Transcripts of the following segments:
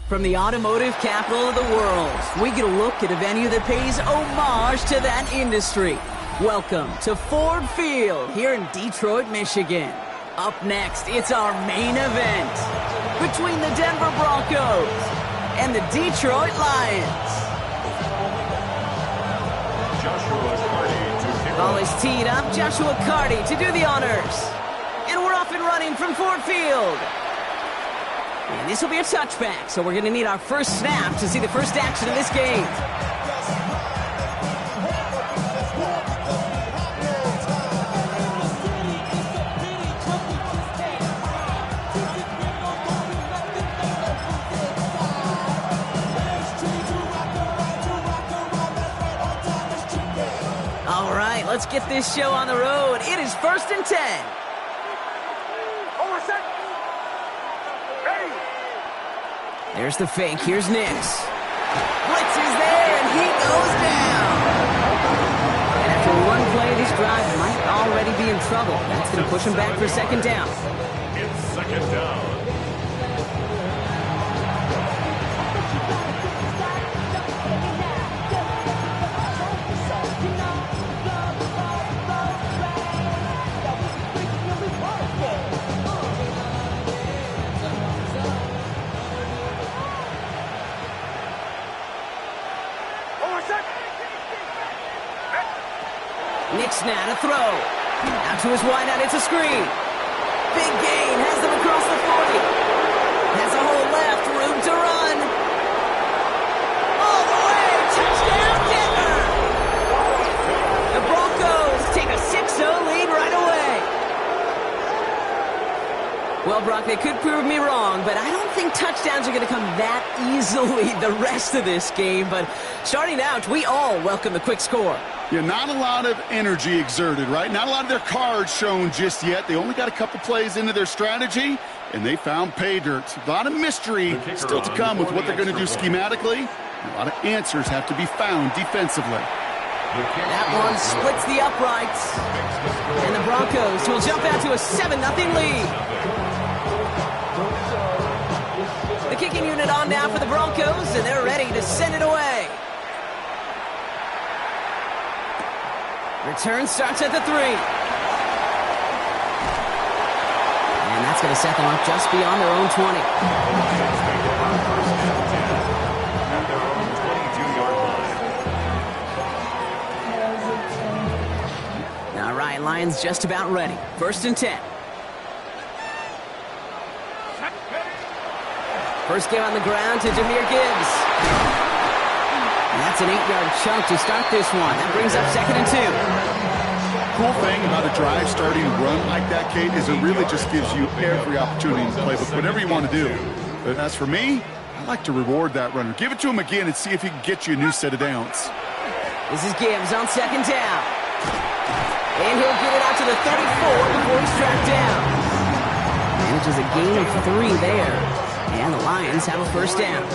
From the automotive capital of the world, we get a look at a venue that pays homage to that industry. Welcome to Ford Field here in Detroit, Michigan. Up next, it's our main event between the Denver Broncos and the Detroit Lions. Ball is teed up. Joshua Carty to do the honors. And we're off and running from Ford Field. And this will be a touchback, so we're going to need our first snap to see the first action of this game. All right, let's get this show on the road. It is 1st and 10. There's the fake. Here's Nix. Blitz is there, and he goes down. And after one play, this drive might already be in trouble. That's going to push him back for second down. It's second down. Nix now to throw. Out to his wideout, it's a screen. Big gain, has them across the 40. Has a hole left, room to run. All the way, touchdown Denver! The Broncos take a 6-0 lead right away. Well, Brock, they could prove me wrong, but I don't think touchdowns are going to come that easily the rest of this game. But starting out, we all welcome the quick score. Yeah, not a lot of energy exerted, right? Not a lot of their cards shown just yet. They only got a couple plays into their strategy, and they found pay dirt. A lot of mystery still to come with what they're going to do schematically. A lot of answers have to be found defensively. That one splits the uprights. And the Broncos will jump out to a 7-0 lead. The kicking unit on now for the Broncos, and they're ready to send it away. Return starts at the 3. And that's going to set them up just beyond their own 20. All right, Lions just about ready. 1st and 10. First game on the ground to Jahmyr Gibbs. And that's an 8-yard chunk to start this one. That brings up 2nd and 2. Cool thing about a drive starting run like that, Kate, is it really just gives you every opportunity in the playbook, whatever you want to do. But as for me, I like to reward that runner. Give it to him again and see if he can get you a new set of downs. This is Gibbs on 2nd down. And he'll get it out to the 34 before he's tracked down. Manages a gain of 3 there. And the Lions have a 1st down.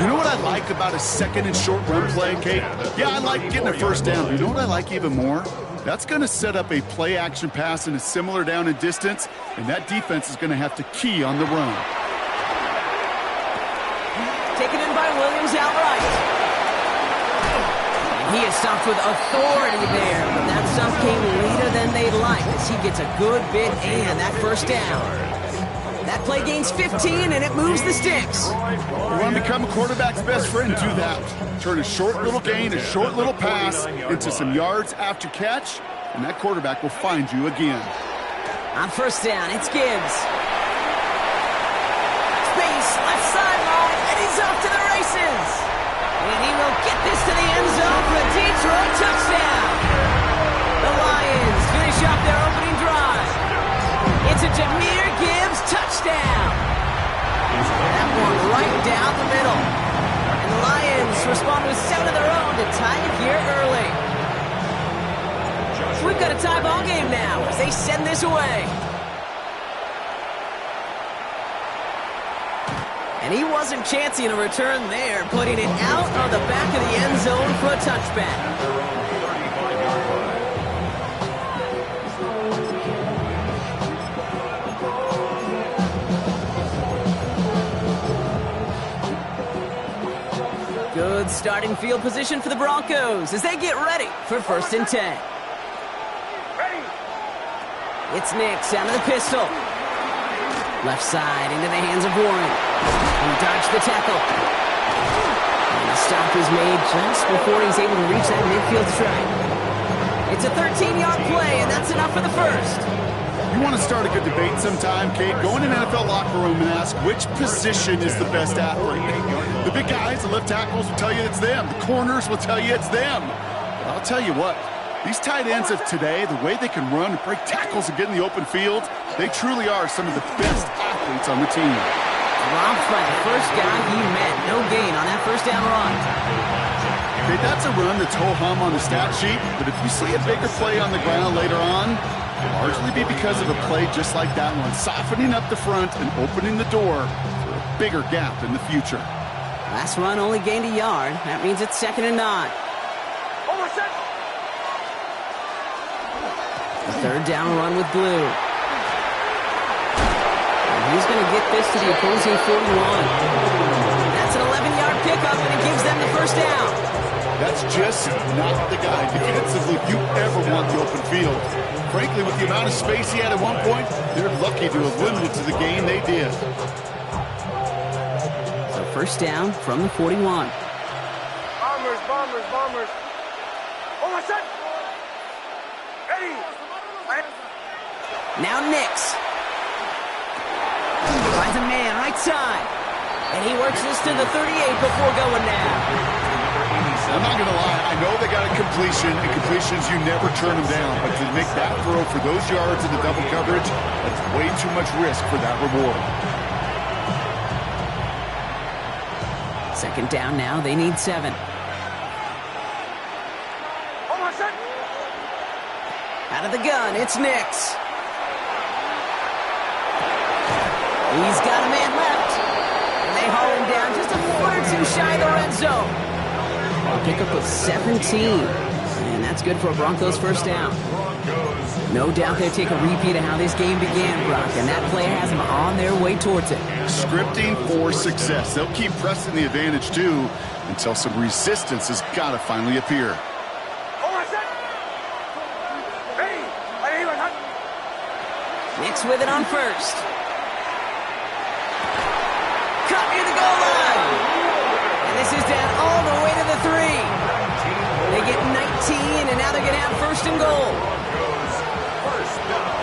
You know what I like about a 2nd and short run play, Kate? Yeah, I like getting a 1st down. But you know what I like even more? That's going to set up a play action pass in a similar down and distance, and that defense is going to have to key on the run. Taken in by Williams outright. And he is stopped with authority there, but that stop came later than they'd like as he gets a good bit and that 1st down. That play gains 15, and it moves the sticks. You want to become a quarterback's best friend, do that. Turn a short little gain, a short little pass into some yards after catch, and that quarterback will find you again. On 1st down, it's Gibbs. Space, left sideline, and he's off to the races. And he will get this to the end zone for a Detroit touchdown. The Lions finish off their opening drive. It's a Jahmyr Gibbs touchdown. That one right down the middle. And the Lions respond with 7 of their own to tie it here early. We've got a tie ball game now as they send this away. And he wasn't chancing a return there, putting it out on the back of the end zone for a touchback. Good starting field position for the Broncos as they get ready for 1st and 10. It's Nix out of the pistol. Left side into the hands of Warren. He dodged the tackle. And the stop is made just before he's able to reach that midfield strike. It's a 13-yard play, and that's enough for the first. You want to start a good debate sometime, Kate? Go in an NFL locker room and ask which position is the best athlete. The big guys, the left tackles will tell you it's them. The corners will tell you it's them. But I'll tell you what, these tight ends of today, the way they can run and break tackles and get in the open field, they truly are some of the best athletes on the team. Dropped by the first guy he met. No gain on that first down run. Okay, that's a run that's ho-hum on the stat sheet, but if you see a bigger play on the ground later on, it'll largely be because of a play just like that one, softening up the front and opening the door for a bigger gap in the future. Last run only gained a yard. That means it's 2nd and 9. A 3rd down run with Blue. And he's going to get this to the opposing 41. That's an 11-yard pickup, and it gives them the 1st down. That's just not the guy defensively if you ever want the open field. Frankly, with the amount of space he had at one point, they're lucky to have limited to the game they did. So 1st down from the 41. Bombers. Oh, my son! Ready! Now Nix. Finds a man right side. And he works this to the 38 before going down. I'm not going to lie, I know they got a completion, and completions, you never turn them down. But to make that throw for those yards in the double coverage, that's way too much risk for that reward. 2nd down now, they need 7. Out of the gun, it's Nix. He's got a man left. And they haul him down just a foot or two shy of the red zone. A pickup of 17. And that's good for a Broncos 1st down. No doubt they'll take a repeat of how this game began, Brock. And that play has them on their way towards it. Scripting for success. They'll keep pressing the advantage, too, until some resistance has got to finally appear. Nix with it on 1st. Cut near the goal line. And this is down all the way to the 3. They get 19, and now they're going to have 1st and goal. 1st down.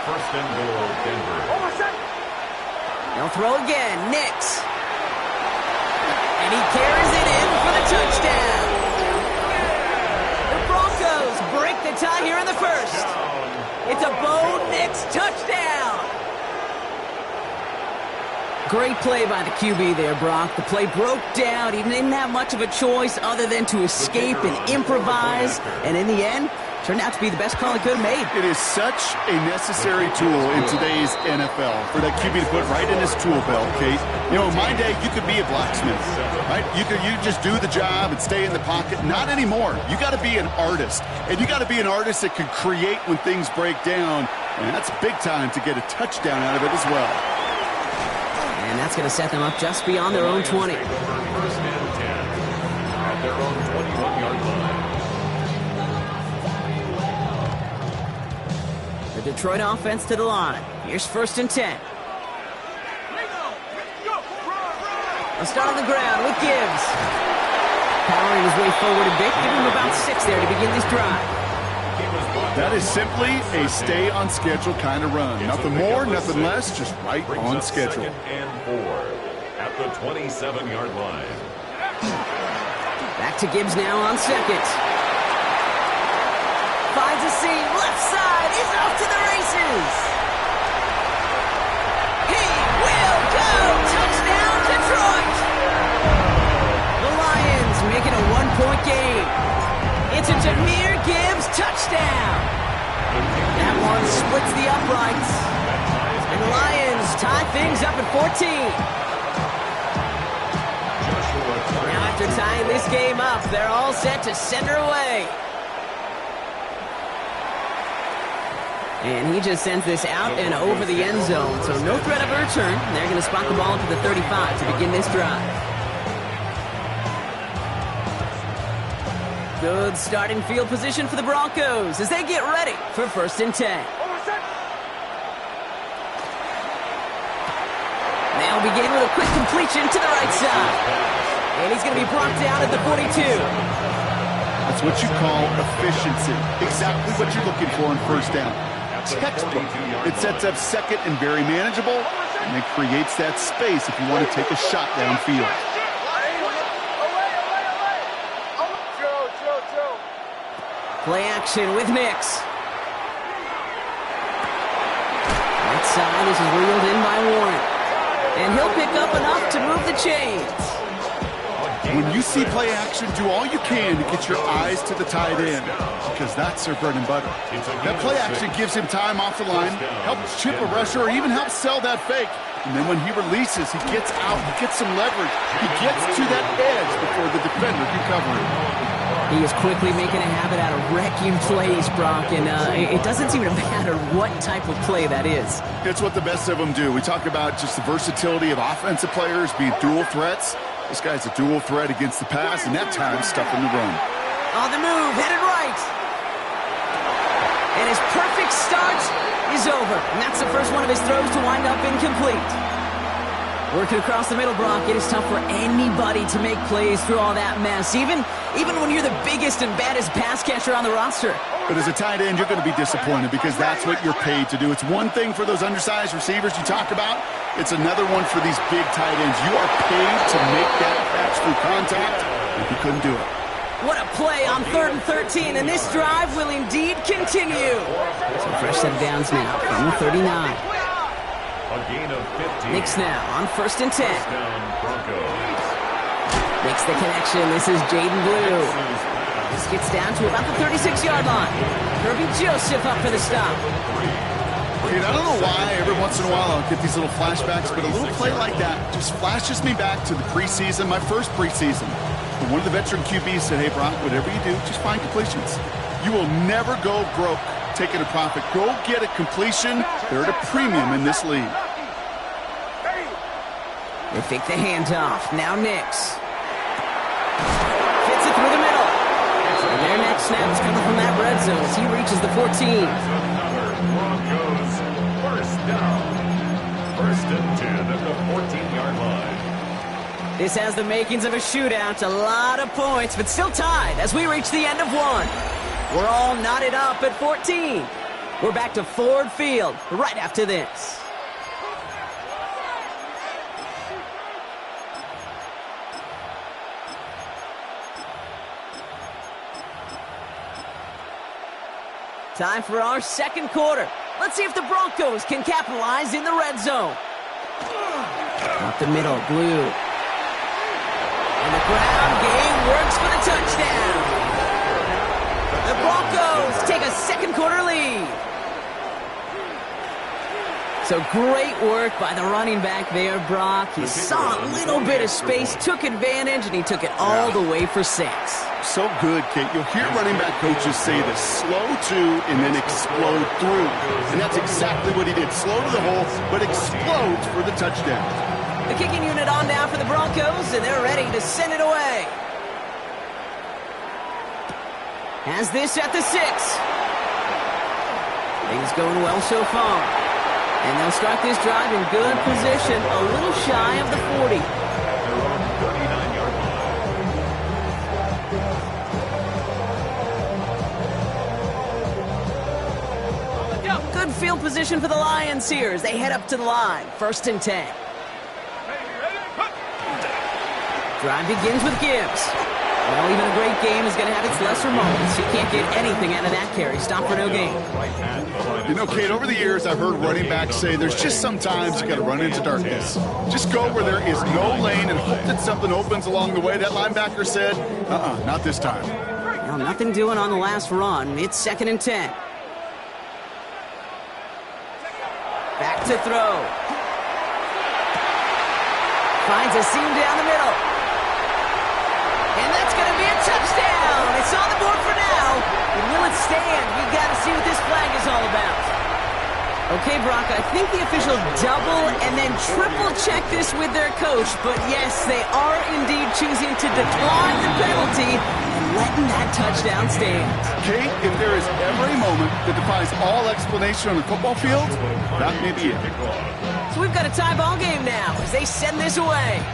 1st and goal, Denver. They'll throw again. Nix. And he carries it in for the touchdown. The Broncos break the tie here in the 1st. It's a Bo Nix touchdown. Great play by the QB there, Brock. The play broke down. He didn't have much of a choice other than to escape and improvise. And in the end, turned out to be the best call he could have made. It is such a necessary tool in today's NFL for that QB to put right in his tool belt, Kate. You know, in my day, you could be a blacksmith, right? You just do the job and stay in the pocket. Not anymore. You got to be an artist. And you got to be an artist that can create when things break down. And that's big time to get a touchdown out of it as well. And that's going to set them up just beyond their own 20. 1st and 10 at their own 21-yard line. The Detroit offense to the line. Here's 1st and 10. They'll start on the ground with Gibbs. Powering his way forward a bit. Give him about 6 there to begin this drive. That is simply a stay-on-schedule kind of run. Nothing more, nothing less, just right on schedule. 2nd and 4 at the 27-yard line. Back to Gibbs now on 2nd. Finds a seam, left side, is off to the races. He will go! Touchdown, Detroit! The Lions making a 1-point game. It's a Jahmyr Gibbs touchdown. That one splits the uprights. And the Lions tie things up at 14. Now after tying this game up, they're all set to send her away. And he just sends this out and over the end zone. So no threat of a return. They're going to spot the ball to the 35 to begin this drive. Good starting field position for the Broncos as they get ready for 1st and 10. They'll begin with a quick completion to the right side. And he's going to be brought down at the 42. That's what you call efficiency. Exactly what you're looking for on 1st down. Textbook. It sets up 2nd and very manageable, and it creates that space if you want to take a shot downfield. Play action with Mix. Right side, this is reeled in by Warren. And he'll pick up enough to move the chains. When you see play action, do all you can to get your eyes to the tight end, because that's their bread and butter. That play action gives him time off the line, helps chip a rusher, or even helps sell that fake. And then when he releases, he gets out, he gets some leverage. He gets to that edge before the defender can cover him. He is quickly making a habit out of wrecking plays, Brock, and it doesn't seem to matter what type of play that is. It's what the best of them do. We talk about just the versatility of offensive players being dual threats. This guy's a dual threat against the pass, and that time stuffing the run. On the move, headed right. And his perfect start is over. And that's the first one of his throws to wind up incomplete. Working across the middle, Brock, it is tough for anybody to make plays through all that mess, even when you're the biggest and baddest pass catcher on the roster. But as a tight end, you're going to be disappointed because that's what you're paid to do. It's one thing for those undersized receivers you talk about. It's another one for these big tight ends. You are paid to make that catch through contact, and you couldn't do it. What a play on 3rd and 13, and this drive will indeed continue. So fresh set of downs now from the 39. A gain of 15. Knicks now on 1st and 10. Broncos. Makes the connection. This is Jaden Blue. This gets down to about the 36-yard line. Kirby Joseph up for the stop. Dude, I don't know why every once in a while I'll get these little flashbacks, but a little play like that just flashes me back to the preseason, my first preseason. And one of the veteran QBs said, hey, Brock, whatever you do, just find completions. You will never go broke taking a profit. Go get a completion. They're at a premium in this league. They fake the handoff. Now Nix. Fits it through the middle. And their next snap is coming from that red zone as he reaches the 14. Broncos, 1st down. 1st and 10 at the 14-yard line. This has the makings of a shootout. A lot of points, but still tied as we reach the end of one. We're all knotted up at 14. We're back to Ford Field right after this. Time for our 2nd quarter. Let's see if the Broncos can capitalize in the red zone. Up the middle, Blue. And the ground game works for the touchdown. The Broncos take a 2nd quarter lead. So great work by the running back there, Brock. He saw a little bit of space, took advantage, and he took it all the way for 6. So good, Kate. You'll hear running back coaches say this: slow to and then explode through. And that's exactly what he did. Slow to the hole, but explodes for the touchdown. The kicking unit on down for the Broncos, and they're ready to send it away. Has this at the 6. Things going well so far. And they'll start this drive in good position, a little shy of the 40. They're on 39-yard line. Good field position for the Lions here as they head up to the line. 1st and 10. Drive begins with Gibbs. Well, even a great game is going to have its lesser moments. You can't get anything out of that carry. Stop for no gain. You know, Kate, over the years, I've heard running backs say there's just sometimes you got to run into darkness. Just go where there is no lane and hope that something opens along the way. That linebacker said, not this time. Well, nothing doing on the last run. It's 2nd and 10. Back to throw. Finds a seam down the middle. And that's going to be a touchdown. It's on the board for now. And will it stand? You've got to see what this flag is all about. Okay, Brock, I think the official double and then triple check this with their coach. But yes, they are indeed choosing to decline the penalty. And letting that touchdown stand. Kate, if there is ever a moment that defies all explanation on the football field, that may be it. So we've got a tie ball game now as they send this away.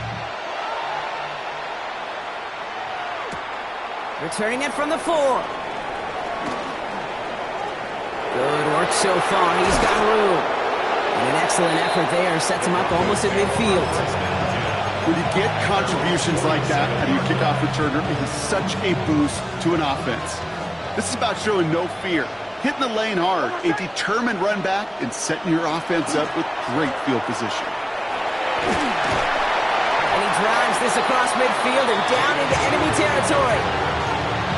Returning it from the 4. Good work so far. He's got room. And an excellent effort there sets him up almost at midfield. When you get contributions like that out of your kickoff returner, it is such a boost to an offense. This is about showing no fear, hitting the lane hard, a determined run back, and setting your offense up with great field position. And he drives this across midfield and down into enemy territory.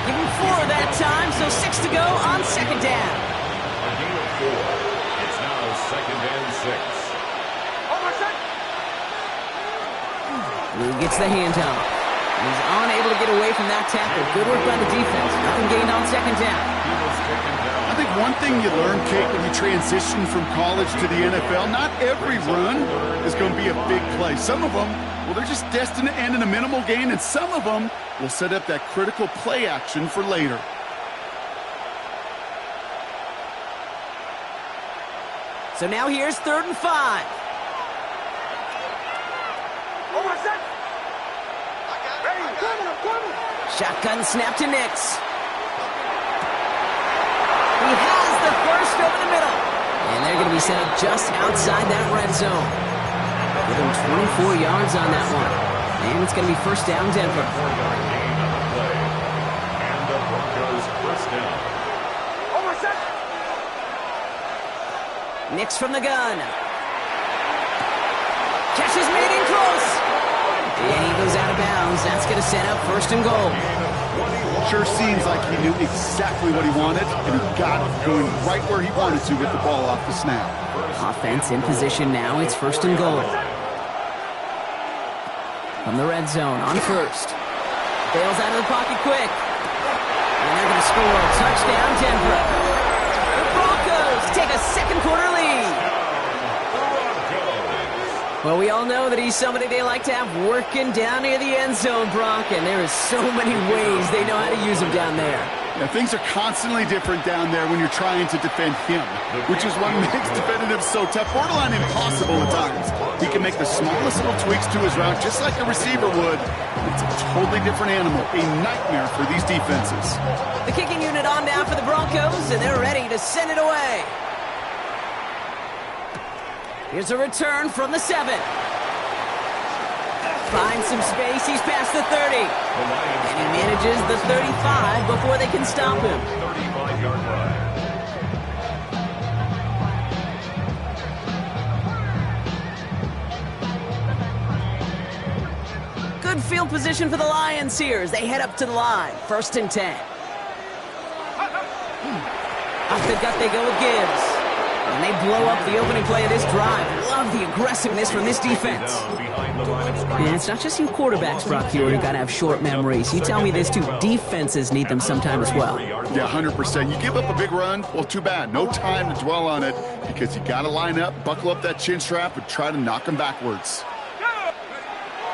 Give him 4 that time, so 6 to go on second down. A gain of 4. It's now second and 6. Blue gets the handoff. He's unable to get away from that tackle. Good work by the defense. Nothing gained on second down. I think one thing you learn, Kate, when you transition from college to the NFL, not every run is going to be a big play. Some of them, well, they're just destined to end in a minimal gain, and some of them will set up that critical play action for later. So now here's 3rd and 5. Shotgun snap to Nix. He has the first over the middle. And they're going to be set up just outside that red zone. Give him 24 yards on that one. And it's going to be first down, Denver. And the Broncos first down. Nix from the gun. Catches made in close. And he goes out of bounds. That's going to set up first and goal. Sure seems like he knew exactly what he wanted, and he got it going right where he wanted to with the ball off the snap. Offense in position now. It's first and goal. From the red zone on first. Bails out of the pocket quick. And they're going to score. Touchdown, Denver. The Broncos take a second quarter lead. Well, we all know that he's somebody they like to have working down near the end zone, Brock, and there is so many ways they know how to use him down there. Yeah, things are constantly different down there when you're trying to defend him, which is what makes defending him so tough, borderline impossible at times. He can make the smallest little tweaks to his route just like a receiver would. It's a totally different animal, a nightmare for these defenses. The kicking unit on down for the Broncos, and they're ready to send it away. Here's a return from the 7. Finds some space. He's past the 30. And he manages the 35 before they can stop him. 35-yard line. Good field position for the Lions here as they head up to the line. 1st and 10. Off the gut they go with Gibbs. And they blow up the opening play of this drive. Love the aggressiveness from this defense. And it's not just you quarterbacks, Brock, here who got to have short memories. You tell me this too. Defenses need them sometime as well. Yeah, 100%. You give up a big run, well, too bad. No time to dwell on it because you got to line up, buckle up that chin strap, and try to knock them backwards.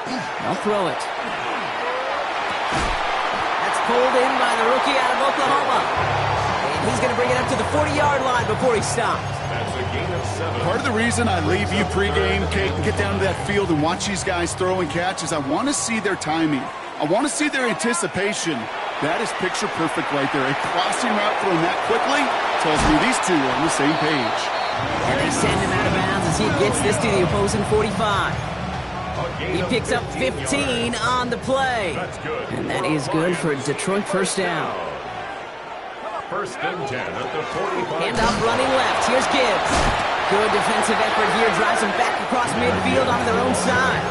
They'll throw it. That's pulled in by the rookie out of Oklahoma. And he's going to bring it up to the 40-yard line before he stops. That's a gain of 7. Part of the reason I leave you pregame, Kate, and get down to that field and watch these guys throw and catch is I want to see their timing. I want to see their anticipation. That is picture perfect right there. A crossing route thrown that quickly tells me these two are on the same page. And they send him out of bounds as he gets this to the opposing 45. He picks up 15 on the play. And that is good for Detroit first down. 1st and 10 at the 45. Handoff running left. Here's Gibbs. Good defensive effort here. Drives them back across midfield on their own side.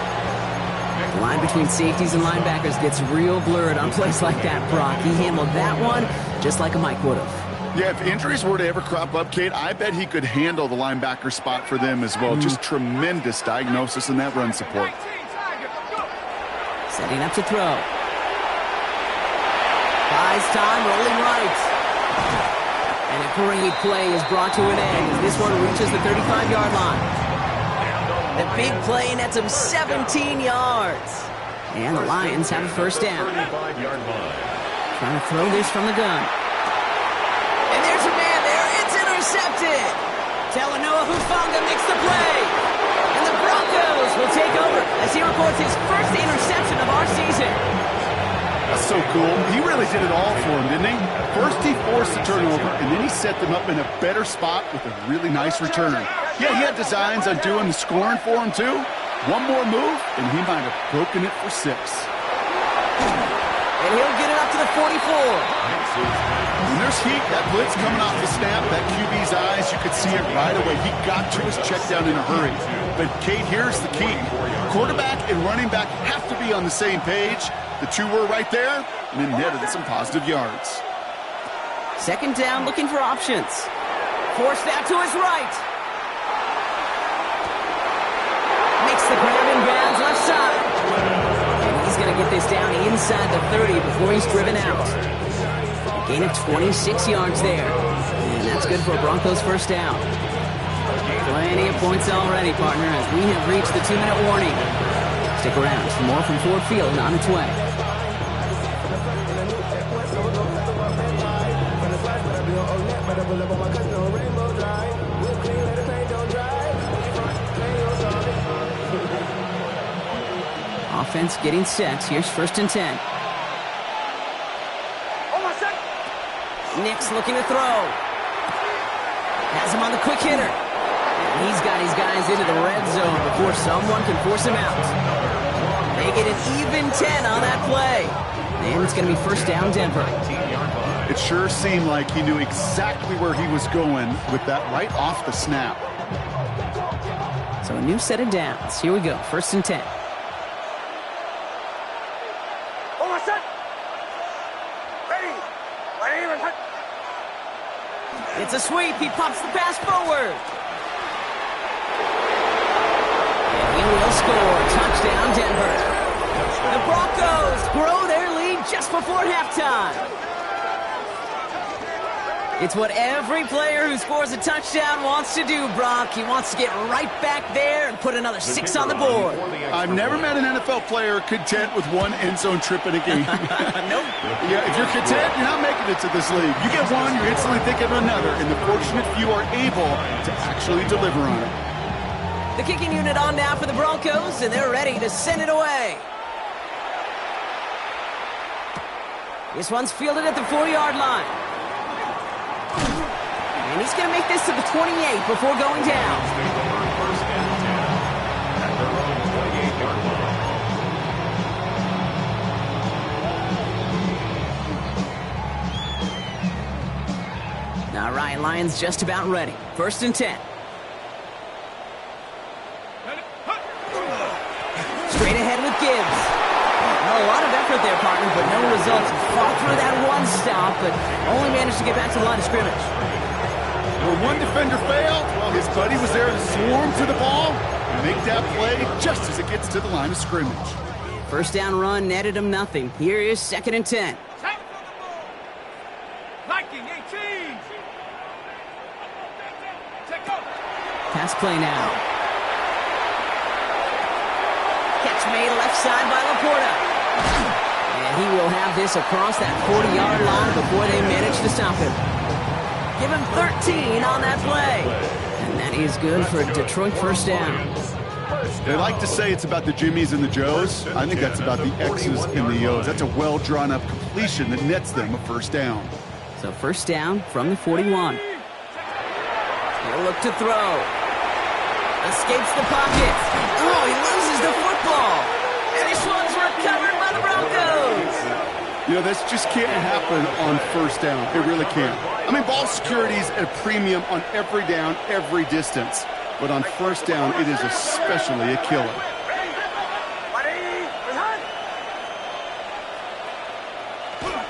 The line between safeties and linebackers gets real blurred on plays like that, Brock. He handled that one just like a Mike would have. Yeah, if injuries were to ever crop up, Kate, I bet he could handle the linebacker spot for them as well. Just tremendous diagnosis in that run support. Setting up to throw. Buys time, rolling right. And a great play is brought to an end as this one reaches the 35-yard line. The big play nets him 17 yards. And the Lions have a first down. 35-yard line. Trying to throw this from the gun. And there's a man there. It's intercepted. Talanoa Hufanga makes the play. And the Broncos will take over as he records his first interception of our season. That's so cool. He really did it all for him, didn't he? First he forced the turnover, and then he set them up in a better spot with a really nice return. Yeah, he had designs on doing the scoring for him, too. One more move, and he might have broken it for 6. And he'll get it up to the 44. When there's heat, that blitz coming off the snap, that QB's eyes, you could see it right away. He got to his check down in a hurry. But, Kate, here's the key. Quarterback and running back have to be on the same page. The two were right there, and then netted some positive yards. Second down, looking for options. Forced out to his right. Makes the grab in bounds left side. And he's going to get this down inside the 30 before he's driven out. A gain of 26 yards there. And that's good for a Broncos first down. Plenty of points already, partner, as we have reached the 2-minute warning. Stick around for more from Ford Field on its way. Offense getting set. Here's 1st and 10. Nick's looking to throw. Has him on the quick hitter. And he's got his guys into the red zone before someone can force him out. They get an even 10 on that play. And it's going to be 1st down Denver. It sure seemed like he knew exactly where he was going with that right off the snap. So a new set of downs. Here we go. 1st and 10. It's a sweep. He pops the pass forward. And he will score. Touchdown, Denver. The Broncos grow their lead just before halftime. It's what every player who scores a touchdown wants to do, Brock. He wants to get right back there and put another 6 on the board. I've never met an NFL player content with one end zone trip in a game. Nope. Yeah, if you're content, you're not making it to this league. You get one, you're instantly thinking of another, and the fortunate few are able to actually deliver on it. The kicking unit on now for the Broncos, and they're ready to send it away. This one's fielded at the 4-yard line. And he's going to make this to the 28 before going down. All right, Lions just about ready. 1st and 10. Straight ahead with Gibbs. A lot of effort there, partner, but no results. Fought through that one stop, but only managed to get back to the line of scrimmage. When one defender failed, well, his buddy was there to swarm to the ball and make that play just as it gets to the line of scrimmage. 1st down run netted him nothing. Here is 2nd and 10. Pass play now. Catch made left side by Laporta. And he will have this across that 40-yard line before they manage to stop him. Give him 13 on that play. And that is good for a Detroit 1st down. They like to say it's about the Jimmies and the Joes. I think that's about the X's and the O's. That's a well-drawn-up completion that nets them a 1st down. So 1st down from the 41. He'll look to throw. Escapes the pocket. Oh, he loses the football. And this one's recovered by the Broncos. You know, this just can't happen on 1st down. It really can't. I mean, ball security is at a premium on every down, every distance. But on 1st down, it is especially a killer.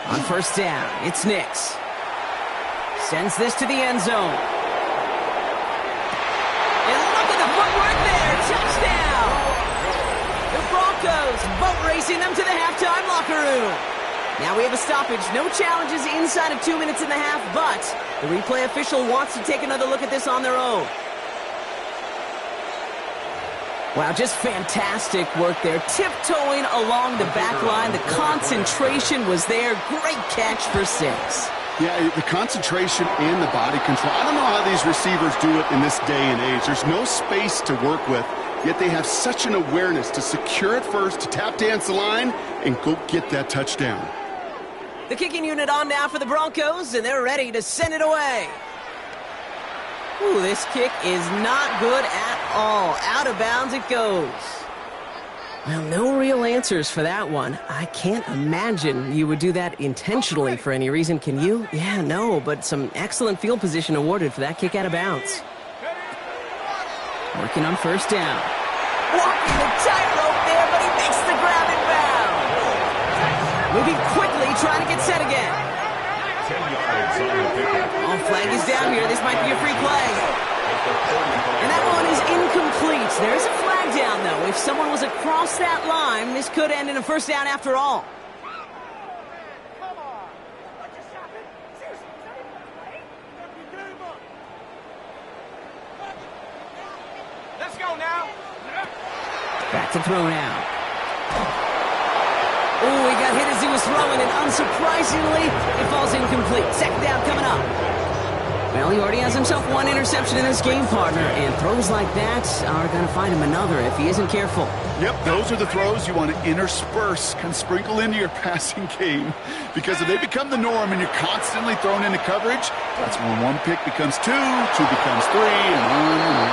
On 1st down, it's Nix. Sends this to the end zone. And look at the footwork there. Touchdown. The Broncos boat racing them to the halftime locker room. Now we have a stoppage. No challenges inside of 2 minutes and a half, but the replay official wants to take another look at this on their own. Wow, just fantastic work there. Tiptoeing along the back line. The concentration was there. Great catch for 6. Yeah, the concentration and the body control. I don't know how these receivers do it in this day and age. There's no space to work with, yet they have such an awareness to secure it first, to tap dance the line, and go get that touchdown. The kicking unit on now for the Broncos, and they're ready to send it away. Ooh, this kick is not good at all. Out of bounds it goes. Well, no real answers for that one. I can't imagine you would do that intentionally for any reason, can you? Yeah, no, but some excellent field position awarded for that kick out of bounds. Working on first down. Walking the tightrope there, but he makes the grab and bound. Moving quickly, trying to get set again. 10 yards on the pickup. Oh, flag is down here. This might be a free play. And that one is incomplete. There's a flag down, though. If someone was across that line, this could end in a first down after all. Let's go now. Back to throw now. Oh, he got hit as he was throwing, and unsurprisingly, it falls incomplete. Second down coming up. Well, he already has himself one interception in this game, partner, and throws like that are going to find him another if he isn't careful. Yep, those are the throws you want to intersperse, kind of sprinkle into your passing game, because if they become the norm and you're constantly thrown into coverage, that's when one pick becomes two becomes three, and on.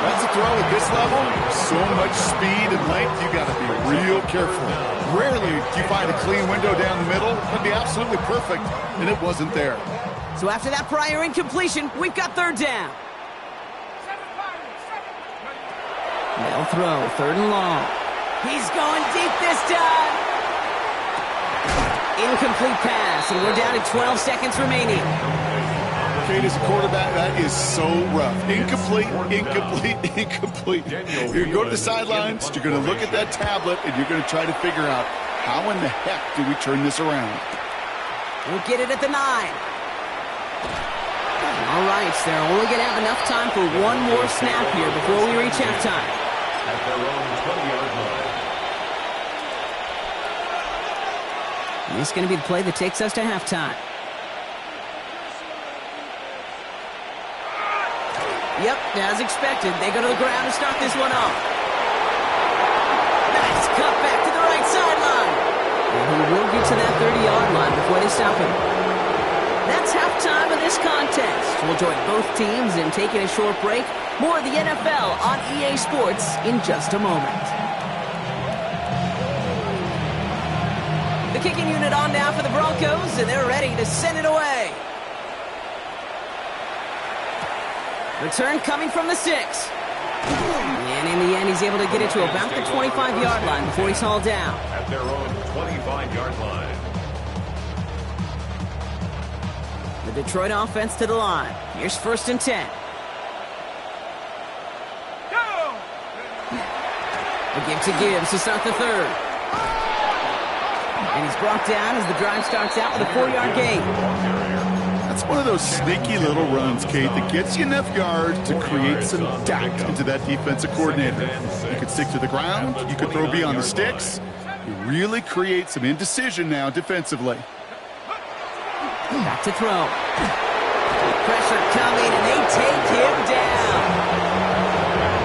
That's a throw at this level. So much speed and length, you got to be real careful. Rarely do you find a clean window down the middle. That'd be absolutely perfect, and it wasn't there. So after that prior incompletion, we've got third down. They'll throw, third and long. He's going deep this time. Incomplete pass, and we're down to 12 seconds remaining. Kate, as a quarterback, that is so rough. Incomplete. You're going to go to the sidelines, you're going to look at that tablet, and you're going to try to figure out how in the heck do we turn this around. We'll get it at the 9. All right, so they're only going to have enough time for one more snap here before we reach halftime. At their own 20-yard line. And this is going to be the play that takes us to halftime. Yep, as expected, they go to the ground to start this one off. Nice cut back to the right sideline. And he will get to that 30-yard line before they stop him. That's halftime of this contest. We'll join both teams in taking a short break. More of the NFL on EA Sports in just a moment. The kicking unit on now for the Broncos, and they're ready to send it away. Return coming from the 6. And in the end, he's able to get it to about the 25-yard line before he's hauled down. At their own 25-yard line. The Detroit offense to the line. Here's first and 10. A give to Gibbs to start the third. And he's brought down as the drive starts out with a 4-yard gain. That's one of those sneaky little runs, Kate, that gets you enough yards to create some doubt into that defensive coordinator. You could stick to the ground. You could throw beyond the sticks. You really create some indecision now defensively. Back to throw. Pressure coming, and they take him down.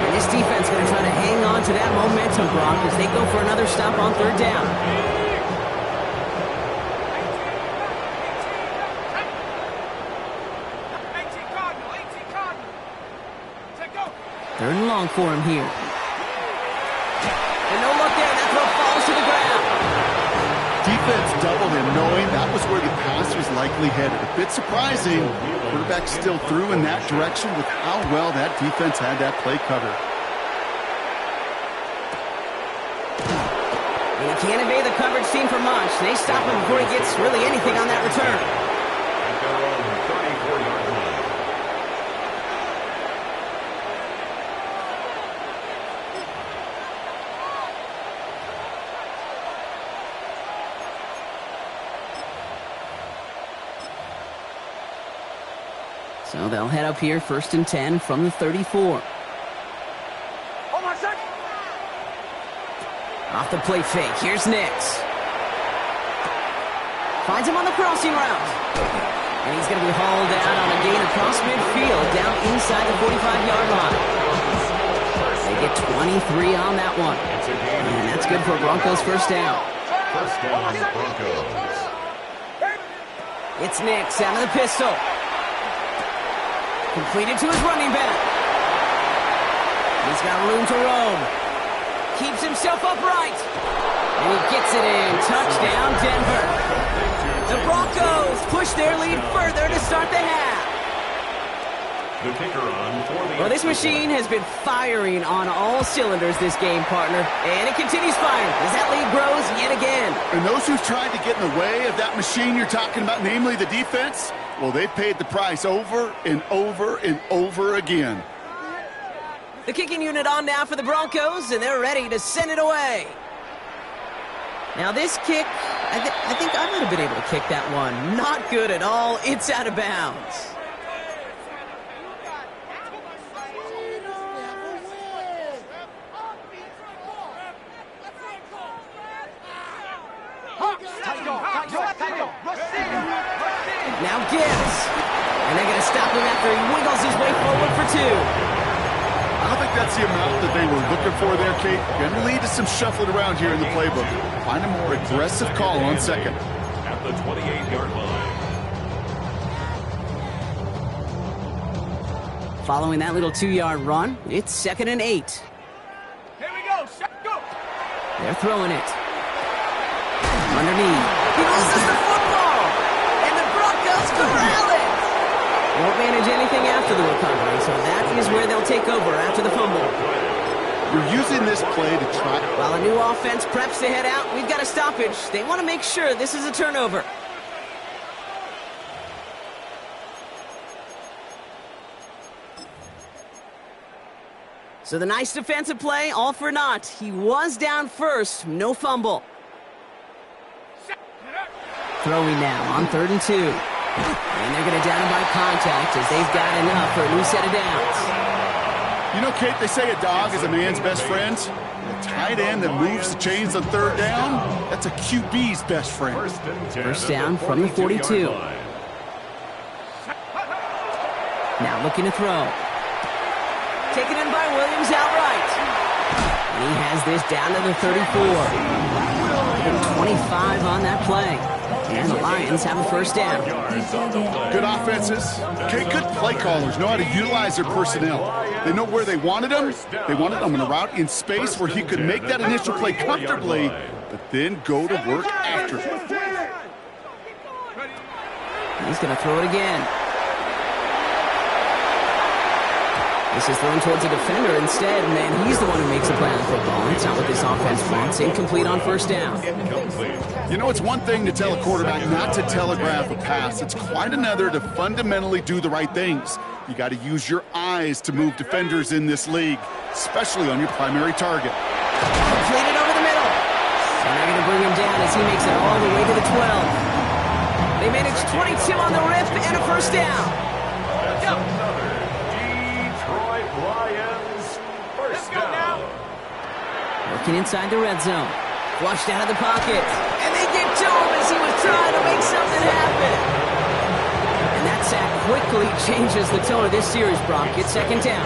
And this defense going to try to hang on to that momentum, Brock, as they go for another stop on third down. Third and long for him here. And no look there. That throw falls to the ground. Defense doubled him, knowing that was where the pass was likely headed. A bit surprising. Quarterback still threw in that direction with how well that defense had that play covered. And he can't evade the coverage team for much. They stop him before he gets really anything on that return. At their own 34-yard line. So they'll head up here, first and 10 from the 34. Oh my Off the play fake, here's Nix. Finds him on the crossing route. And he's going to be hauled out on a gain across midfield, down inside the 45-yard line. They get 23 on that one. And that's good for Broncos first down. First down, Broncos. It's Nix out of the pistol. Completed to his running back. He's got room to roam. Keeps himself upright. And he gets it in. Touchdown, Denver. The Broncos push their lead further to start the half. The kicker on for the... Well, this machine has been firing on all cylinders this game, partner. And it continues firing as that lead grows yet again. And those who've tried to get in the way of that machine you're talking about, namely the defense, well, they've paid the price over and over and over again. The kicking unit on now for the Broncos, and they're ready to send it away. Now this kick, I think I might have been able to kick that one. Not good at all. It's out of bounds. Now Gibbs. And they're going to stop him after he wiggles his way forward for 2. I don't think that's the amount that they were looking for there, Kate. Going to lead to some shuffling around here in the playbook. Find a more aggressive call on second. At the 28-yard line. Following that little 2-yard run, it's 2nd and 8. Here we go. Go. They're throwing it. Underneath. He loses the football. And the Broncos corral it. Won't manage anything after the recovery, so that is where they'll take over after the fumble. You're using this play to try... While a new offense preps to head out, we've got a stoppage. They want to make sure this is a turnover. So the nice defensive play, all for naught. He was down first, no fumble. Throwing now on 3rd and 2. And they're going to down him by contact as they've got enough for a new set of downs. You know, Kate, they say a dog is a man's best friend. A tight end that moves the chains on 3rd down, that's a QB's best friend. First down from the 42. Now looking to throw. Taken in by Williams outright. And he has this down to the 34. 25 on that play. And the Lions have a first down. Good offenses. Okay, good play callers know how to utilize their personnel. They know where they wanted them. They wanted them on a route in space where he could make that initial play comfortably, but then go to work after. He's going to throw it again. This is thrown towards a defender instead, and he's the one who makes the play on the football. It's not what this offense wants. Incomplete on first down. You know, it's one thing to tell a quarterback not to telegraph a pass. It's quite another to fundamentally do the right things. You got to use your eyes to move defenders in this league, especially on your primary target. Completed over the middle. And they're going to bring him down as he makes it all the way to the 12. They manage 22 on the rip and a first down. That's another Detroit Lions first down. Working inside the red zone. Flushed out of the pocket. And they get to him as he was trying to make something happen. And that sack quickly changes the tone of this series, Brock. It's second down.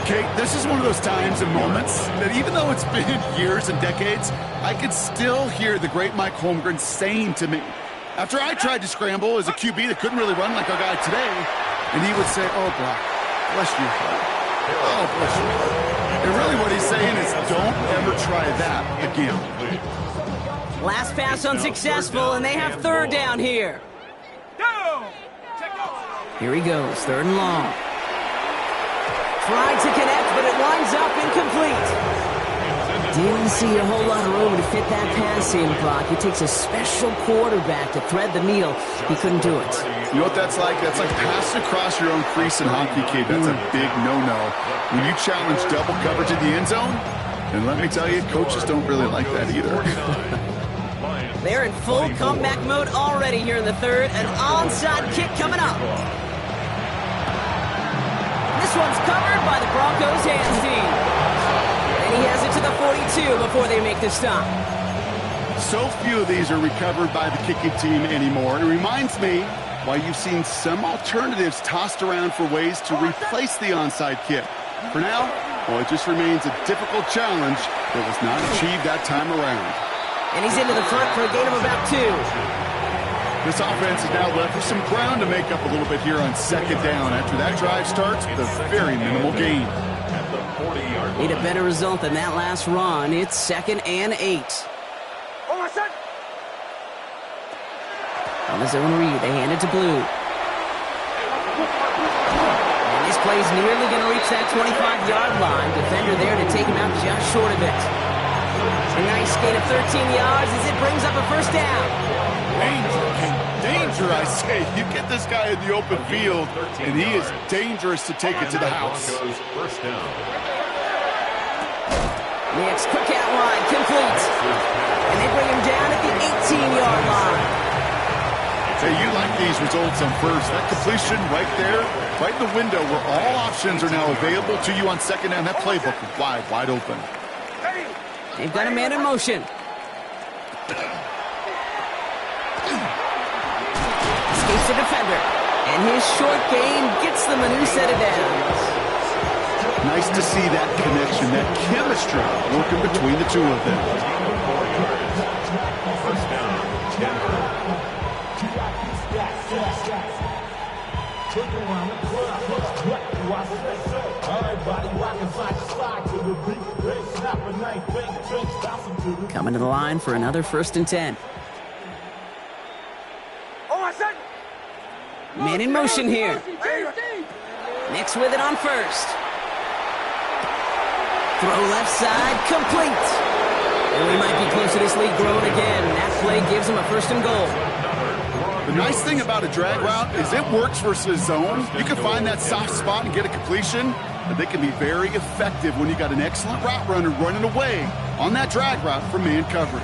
Kate, this is one of those times and moments that even though it's been years and decades, I can still hear the great Mike Holmgren saying to me, after I tried to scramble as a QB that couldn't really run like our guy today, and he would say, oh, Brock, bless you. Oh, bless you. And really what he's saying is don't ever try that again. Last pass unsuccessful, and they have third down here. Here he goes, 3rd and long. Tried to connect, but it winds up incomplete. Didn't see a whole lot of room to fit that pass in, Brock. It takes a special quarterback to thread the needle. He couldn't do it. You know what that's like? That's like passing across your own crease in hockey, kid. That's a big no-no. When you challenge double coverage in the end zone, and let me tell you, coaches don't really like that either. They're in full comeback mode already here in the 3rd. An onside kick coming up. This one's covered by the Broncos hands team. And he has it to the 42 before they make the stop. So few of these are recovered by the kicking team anymore. It reminds me why you've seen some alternatives tossed around for ways to replace the onside kick. For now, well, it just remains a difficult challenge that was not achieved that time around. And he's into the front for a gain of about 2. This offense is now left with some ground to make up a little bit here on second down after that drive starts with a very minimal gain. Need a better result than that last run. It's 2nd and 8. On the zone read, they hand it to Blue. And this play's nearly going to reach that 25-yard line. Defender there to take him out just short of it. A nice gain of 13 yards as it brings up a first down. Danger, I say. You get this guy in the open field, and he is dangerous to take it to the house. First down. Next, quick out line, complete. And they bring him down at the 18-yard line. Hey, you like these results on first. That completion right there, right in the window where all options are now available to you on second down. That playbook is wide open. They've got a man in motion. Escapes the defender. And his short gain gets them a new set of downs. Nice to see that connection, that chemistry working between the two of them. First down, Denver. Coming to the line for another 1st and 10. Man in motion here. Nix with it on first. Throw left side, complete. And we might be close to this lead growing again. That play gives him a 1st and goal. The nice thing about a drag route is it works versus zone. You can find that soft spot and get a completion, but they can be very effective when you got an excellent route runner running away on that drag route from man coverage.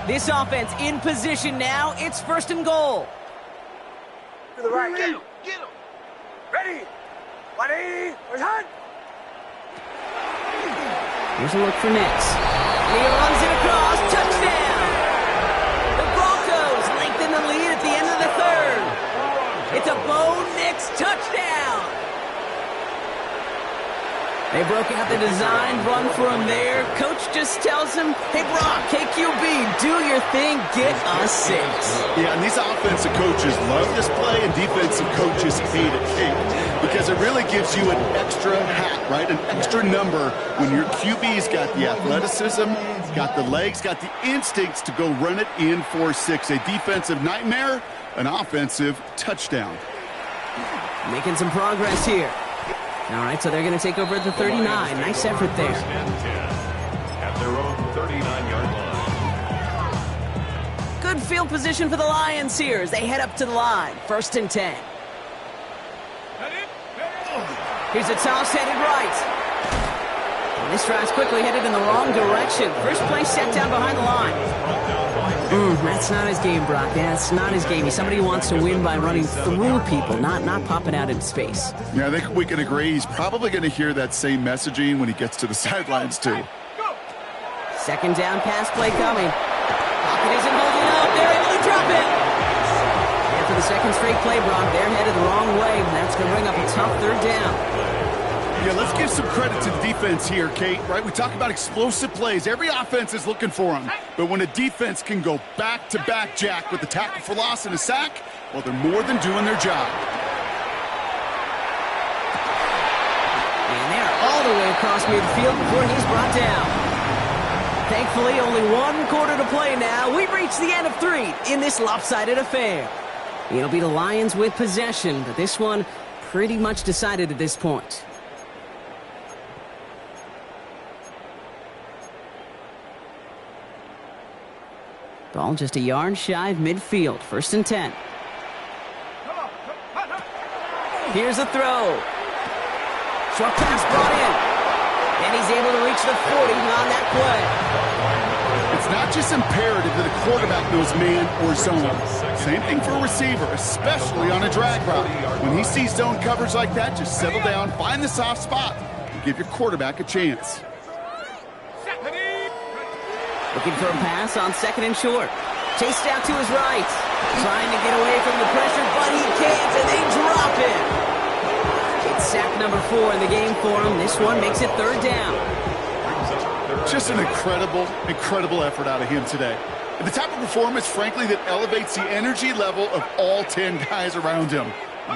This offense in position now. It's 1st and goal. To the right. Get him. Ready. 180. Where's Hunt? Here's a look for Nix. He runs it across. Touchdown. The Broncos lengthen the lead at the end of the 3rd. It's a Bo Nix touchdown. They broke out the design run for him there. Coach just tells him, hey, Brock, KQB, do your thing, get us 6. Yeah, and these offensive coaches love this play, and defensive coaches hate it because it really gives you an extra hat, right? An extra number when your QB's got the athleticism, got the legs, got the instincts to go run it in for 6. A defensive nightmare, an offensive touchdown. Making some progress here. All right, so they're going to take over at the 39. Nice effort there. At their own 39-yard line. Good field position for the Lions here as they head up to the line. 1st and 10. Here's a toss headed right. And this drive's quickly headed in the wrong direction. First play set down behind the line. That's not his game, Brock. That's not his game. He's somebody who wants to win by running through people, not popping out into space. Yeah, I think we can agree he's probably going to hear that same messaging when he gets to the sidelines, too. 2nd down pass play coming. Pocket isn't holding up. They're able to drop it. And for the 2nd straight play, Brock, they're headed the wrong way. That's going to bring up a tough 3rd down. Yeah, let's give some credit to the defense here, Kate, right? We talk about explosive plays. Every offense is looking for them. But when a defense can go back-to-back, Jack, with a tackle for loss and a sack, well, they're more than doing their job. And they're all the way across midfield before he's brought down. Thankfully, only 1 quarter to play now. We've reached the end of 3 in this lopsided affair. It'll be the Lions with possession, but this one pretty much decided at this point. Ball just a yard shy of midfield. 1st and 10. Here's a throw. Short pass brought in. And he's able to reach the 40 on that play. It's not just imperative that a quarterback knows man or zone. Same thing for a receiver, especially on a drag route. When he sees zone coverage like that, just settle down, find the soft spot, and give your quarterback a chance. Looking for a pass on 2nd and short. Chased out to his right. Trying to get away from the pressure, but he can't, and they drop him. It's sack number 4 in the game for him. This one makes it 3rd down. Just an incredible effort out of him today. And the type of performance, frankly, that elevates the energy level of all 10 guys around him.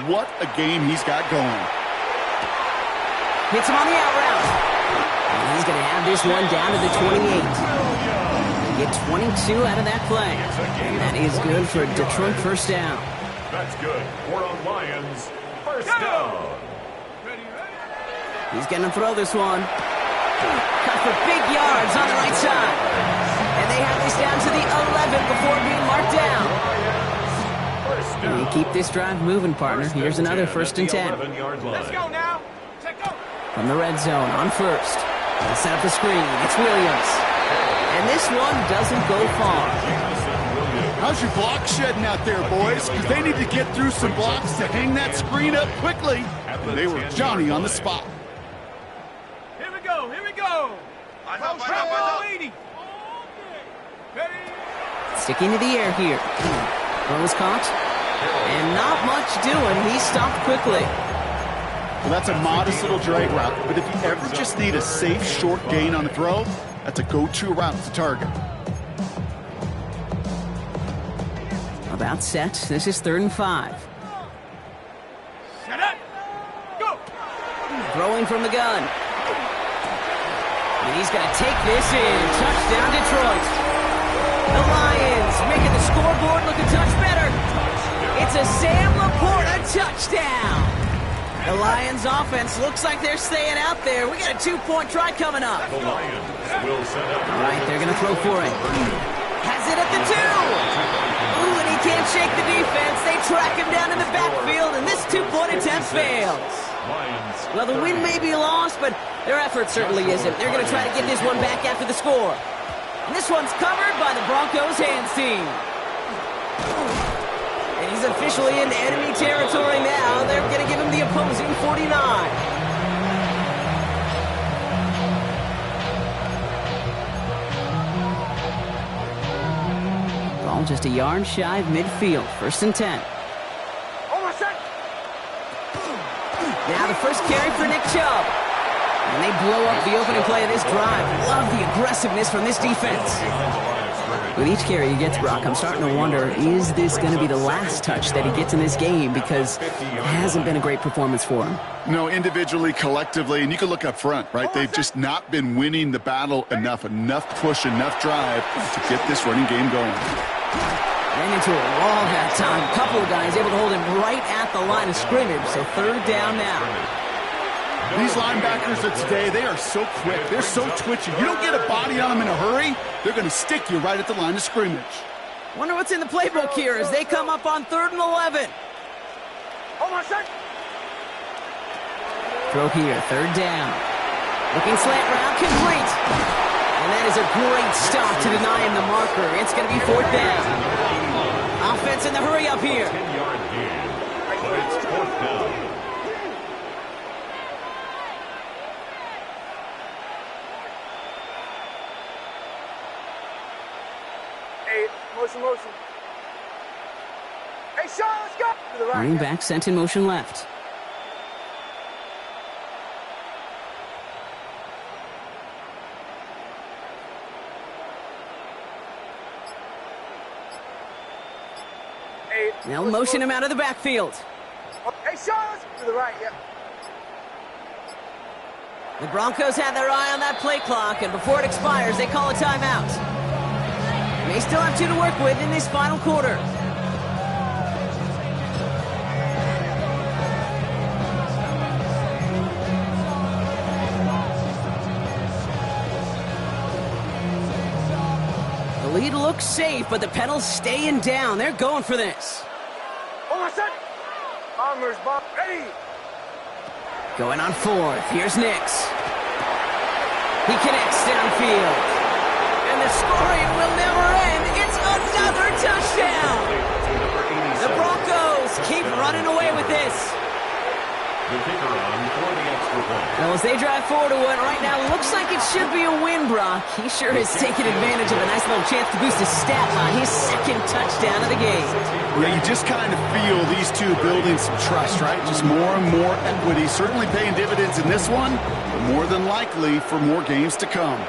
What a game he's got going. Hits him on the out route. And he's going to have this one down to the 28. Get 22 out of that play. And that is good for Detroit 1st down. That's good for the Lions. 1st down. He's going to throw this one. Cut for big yards on the right side. And they have this down to the 11 before being marked down. And you keep this drive moving, partner. Here's another 1st and 10. Let's go now. From the red zone on 1st. They'll set up the screen. It's Williams. And this one doesn't go far. How's your block shedding out there, boys? Because they need to get through some blocks to hang that screen up quickly. And they were Johnny on the spot. Here we go. Sticking to the air here. Throws caught. And not much doing. He stopped quickly. Well, that's a modest little drag route. But if you ever just need a safe, short gain on a throw, that's a go-to route to target. About set. This is 3rd and 5. Set up. Go. Throwing from the gun. And he's going to take this in. Touchdown, Detroit. The Lions making the scoreboard look a touch better. It's a Sam Laporta touchdown. The Lions offense looks like they're staying out there. We got a 2-point try coming up. The Lions will set up. All right, they're going to throw for it. Has it at the 2. Ooh, and he can't shake the defense. They track him down in the backfield, and this 2-point attempt fails. Well, the win may be lost, but their effort certainly isn't. They're going to try to get this one back after the score. And this one's covered by the Broncos hands team. And he's officially in enemy territory now. They're going to give him the opposing 49. Ball just a yard shy of midfield. 1st and 10. Now the first carry for Nick Chubb. And they blow up the opening play of this drive. Love the aggressiveness from this defense. With each carry he gets, Brock, I'm starting to wonder, is this going to be the last touch that he gets in this game? Because it hasn't been a great performance for him. No, individually, collectively, and you can look up front, right? They've just not been winning the battle enough push, enough drive to get this running game going. Ran into a wall that time. A couple of guys able to hold him right at the line of scrimmage. So 3rd down now. These linebackers of today, they are so quick. They're so twitchy. You don't get a body on them in a hurry, they're going to stick you right at the line of scrimmage. Wonder what's in the playbook here as they come up on 3rd and 11. Throw here, 3rd down. Looking slant route, complete. And that is a great stop to deny him the marker. It's going to be 4th down. Offense in the hurry up here. 10-yard gain, but it's 4th down. Motion. Hey, Sean, let's go. To the right. Running back sent in motion left. Hey, They'll motion him out of the backfield. Hey, Sean, let's to the right, yeah. The Broncos had their eye on that play clock, and before it expires, they call a timeout. They still have 2 to work with in this final quarter. The lead looks safe, but the pedal's staying down. They're going for this. Bombers, ready. Going on 4th. Here's Nix. He connects downfield. And the scoring will never end. It's another touchdown. The Broncos keep running away with this. The kicker on for the extra Well, as they drive forward to what right now looks like it should be a win, Brock. He sure has taken advantage of a nice little chance to boost his stat line. His second touchdown of the game. Yeah, you just kind of feel these two building some trust, right? Just more and more equity. Certainly paying dividends in this one, but more than likely for more games to come.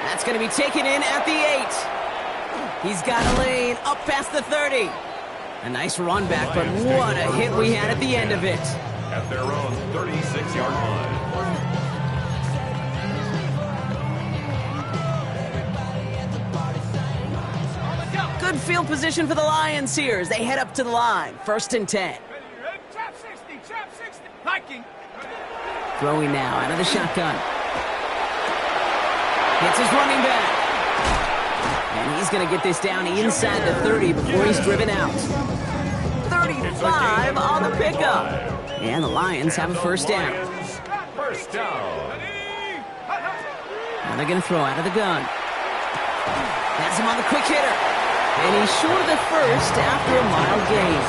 That's going to be taken in at the 8. He's got a lane up past the 30. A nice run back, but what a hit we had at the end of it. At their own 36-yard line. Good field position for the Lions here as they head up to the line. 1st and 10. Trap 60, trap 60. Hiking. Throwing now out of the shotgun. Hits his running back. And he's going to get this down inside the 30 before he's driven out. 35 on the pickup. And the Lions have a first down. First down. Now they're going to throw out of the gun. Has him on the quick hitter. And he's short of the first after a mild gain.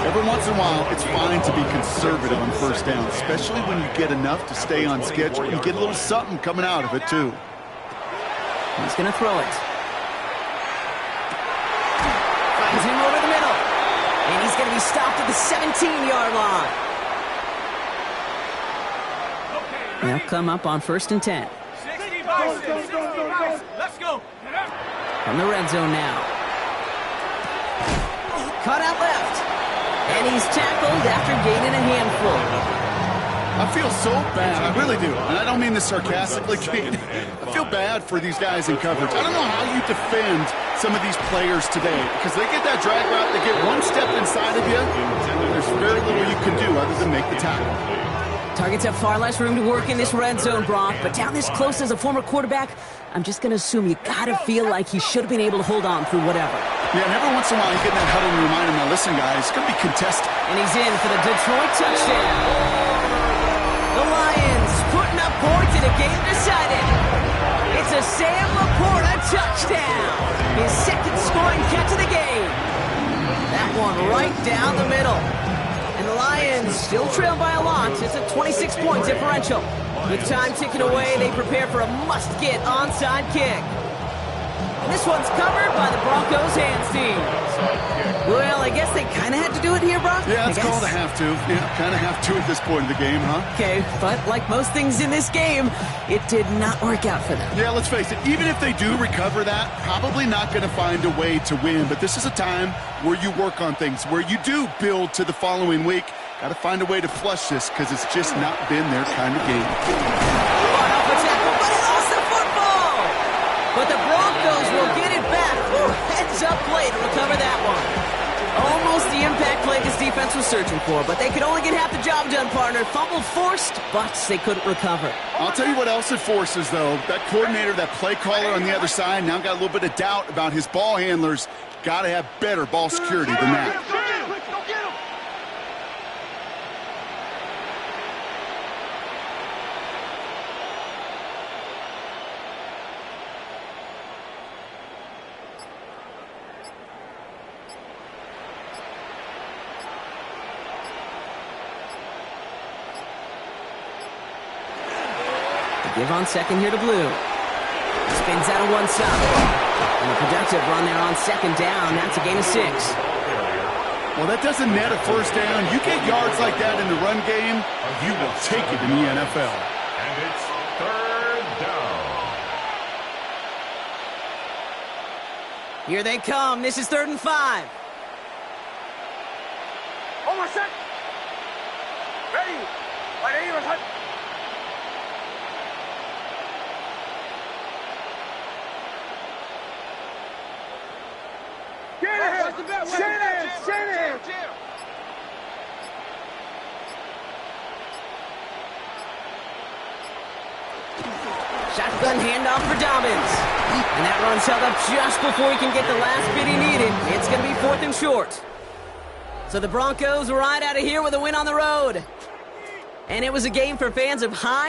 Every once in a while, it's fine to be conservative on first down, especially when you get enough to stay on schedule. You get a little something coming out of it, too. He's going to throw it. Finds him over the middle. And he's going to be stopped at the 17-yard line. They'll come up on 1st and 10. 60 biceps. Let's go. From the red zone now. Cut out left. And he's tackled after gaining a handful. I feel so bad. I really do. And I don't mean this sarcastically. I feel bad for these guys in coverage. I don't know how you defend some of these players today because they get that drag route, they get one step inside of you, and there's very little you can do other than make the tackle. Targets have far less room to work in this red zone, Brock, but down this close as a former quarterback, I'm just going to assume you got to feel like he should have been able to hold on through whatever. Yeah, and every once in a while you get in that huddle and remind him, now listen, guys, it's going to be contested. And he's in for the Detroit touchdown. The Lions putting up points in a game decided. It's a Sam Laporta touchdown. His second scoring catch of the game. That one right down the middle. And the Lions still trail by a lot. It's a 26-point differential. With time ticking away, they prepare for a must-get onside kick. And this one's covered by the Broncos hands team. Well, I guess they kind of had to do it here, Brock. Yeah, it's called a have to. Yeah, kind of have to at this point in the game, huh? Okay, but like most things in this game, it did not work out for them. Yeah, let's face it, even if they do recover that, probably not going to find a way to win. But this is a time where you work on things, where you do build to the following week. Got to find a way to flush this because it's just not been their kind of game. Brought up a tackle, but he lost the football. But the Broncos will get it back. Ooh, heads up play to recover that one. Almost the impact play this defense was searching for, but they could only get half the job done, partner. Fumble forced, but they couldn't recover. I'll tell you what else it forces, though. That coordinator, that play caller on the other side, now got a little bit of doubt about his ball handlers. Got to have better ball security than that. Give on second here to Blue. Spins out of one side. And a productive run there on second down. That's a gain of 6. Well, that doesn't net a first down. You get yards like that in the run game, you will take it in the NFL. And it's 3rd down. Here they come. This is 3rd and 5. Hold my set. Ready. Shanahan! Shotgun handoff for Dobbins. And that run's held up just before he can get the last bit he needed. It's going to be 4th and short. So the Broncos ride out of here with a win on the road. And it was a game for fans of high